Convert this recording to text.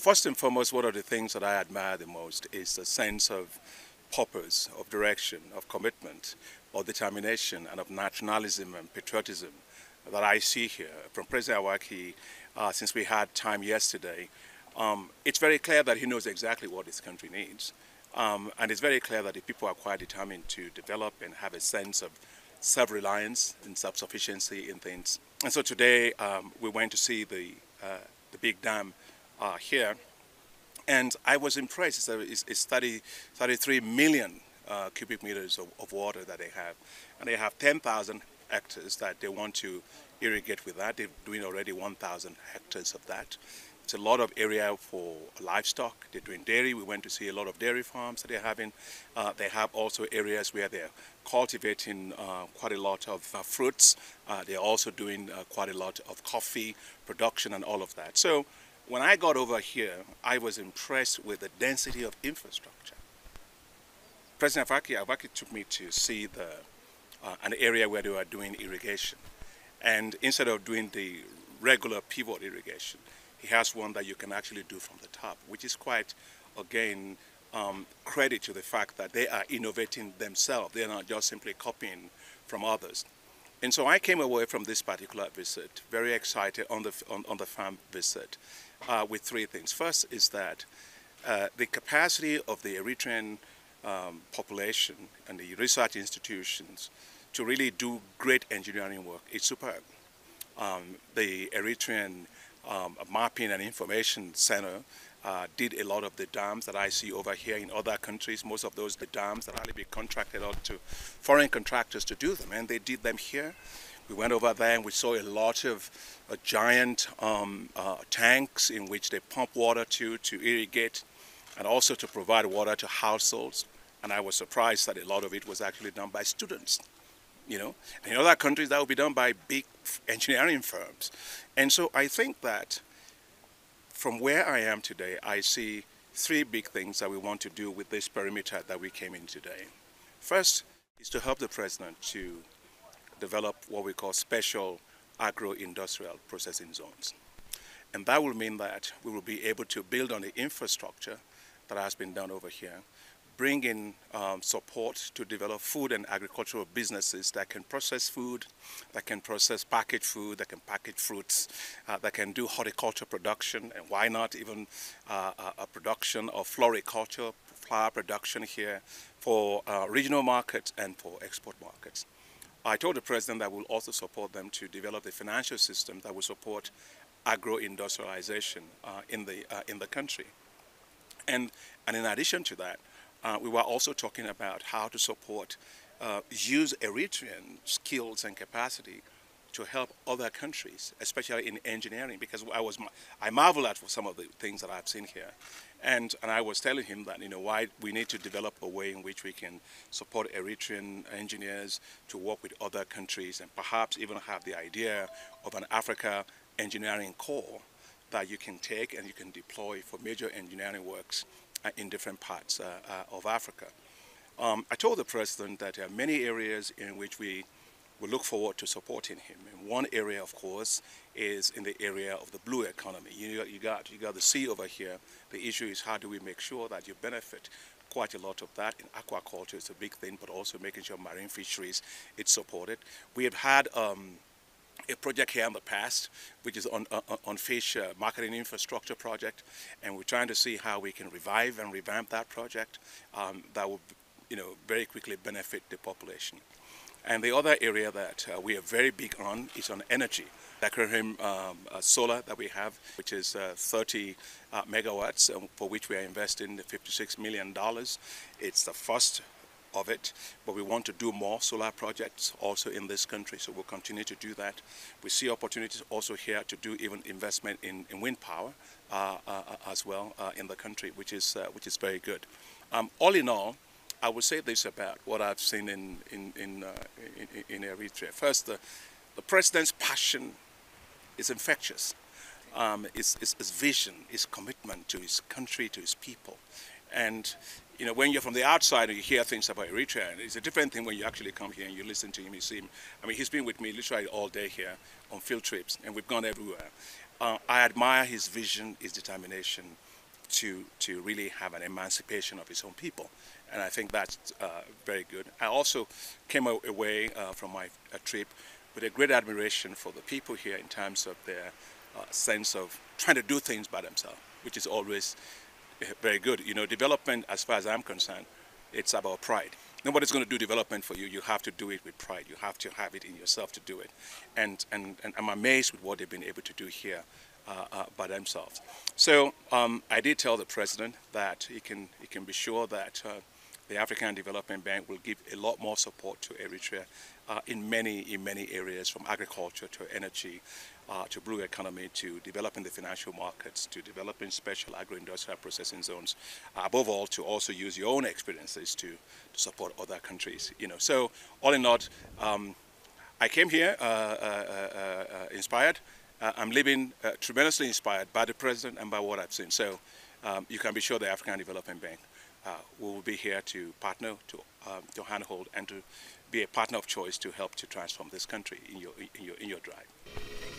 First and foremost, one of the things that I admire the most is the sense of purpose, of direction, of commitment, of determination, and of nationalism and patriotism that I see here from President Awaki since we had time yesterday. It's very clear that he knows exactly what his country needs. And it's very clear that the people are quite determined to develop and have a sense of self-reliance and self-sufficiency in things. And so today we went to see the big dam here, and I was impressed. It's 33 million cubic meters of water that they have, and they have 10,000 hectares that they want to irrigate with that. They're doing already 1,000 hectares of that. It's a lot of area for livestock. They're doing dairy. We went to see a lot of dairy farms that they're having. They have also areas where they're cultivating quite a lot of fruits. They're also doing quite a lot of coffee production and all of that. So when I got over here, I was impressed with the density of infrastructure. President Awaki took me to see an area where they were doing irrigation. And instead of doing the regular pivot irrigation, he has one that you can actually do from the top, which is quite, again, credit to the fact that they are innovating themselves. They're not just simply copying from others. And so I came away from this particular visit very excited on the farm visit with three things. First is that the capacity of the Eritrean population and the research institutions to really do great engineering work is superb. The Eritrean Mapping and Information Center did a lot of the dams that I see over here in other countries. Most of those the dams that only be contracted out to foreign contractors to do them, and they did them here. We went over there and we saw a lot of giant tanks in which they pump water to irrigate and also to provide water to households. And I was surprised that a lot of it was actually done by students. You know, in other countries that would be done by big engineering firms. And so I think that from where I am today, I see three big things that we want to do with this perimeter that we came in today. First is to help the president to develop what we call special agro-industrial processing zones. And that will mean that we will be able to build on the infrastructure that has been done over here, bring in support to develop food and agricultural businesses that can process food, that can process packaged food, that can package fruits, that can do horticulture production, and why not even a production of floriculture, flower production here for regional markets and for export markets. I told the president that we'll also support them to develop a financial system that will support agro-industrialization in the country. And in addition to that, we were also talking about how to support, use Eritrean skills and capacity to help other countries, especially in engineering, because I marvel at some of the things that I've seen here. And I was telling him that, you know, why we need to develop a way in which we can support Eritrean engineers to work with other countries and perhaps even have the idea of an Africa engineering corps that you can take and you can deploy for major engineering works in different parts of Africa. I told the president that there are many areas in which we look forward to supporting him. And one area, of course, is in the area of the blue economy. You got the sea over here. The issue is how do we make sure that you benefit quite a lot of that. In aquaculture, it's a big thing, but also making sure marine fisheries, it's supported. We have had a project here in the past, which is on fish marketing infrastructure project, and we're trying to see how we can revive and revamp that project that will, you know, very quickly benefit the population. And the other area that we are very big on is on energy. Eritrean solar that we have, which is 30 megawatts, for which we are investing $56 million. It's the first of it, but we want to do more solar projects also in this country, so we'll continue to do that. We see opportunities also here to do even investment in wind power as well in the country, which is very good. All in all, I would say this about what I've seen in Eritrea. First, the president's passion is infectious. His vision, his commitment to his country, to his people, and you know, when you're from the outside and you hear things about Eritrea, it's a different thing when you actually come here and you listen to him, you see him. I mean, he's been with me literally all day here on field trips, and we've gone everywhere. I admire his vision, his determination, to really have an emancipation of its own people. And I think that's very good. I also came away from my trip with a great admiration for the people here in terms of their sense of trying to do things by themselves, which is always very good. You know, development, as far as I'm concerned, it's about pride. Nobody's going to do development for you. You have to do it with pride. You have to have it in yourself to do it. And I'm amazed with what they've been able to do here by themselves. So I did tell the president that he can be sure that the African Development Bank will give a lot more support to Eritrea in many areas, from agriculture to energy, to blue economy, to developing the financial markets, to developing special agro-industrial processing zones, above all to also use your own experiences to support other countries. You know, so all in all, I came here inspired. I'm living tremendously inspired by the president and by what I've seen. So you can be sure the African Development Bank will be here to partner, to handhold, and to be a partner of choice to help to transform this country in your drive.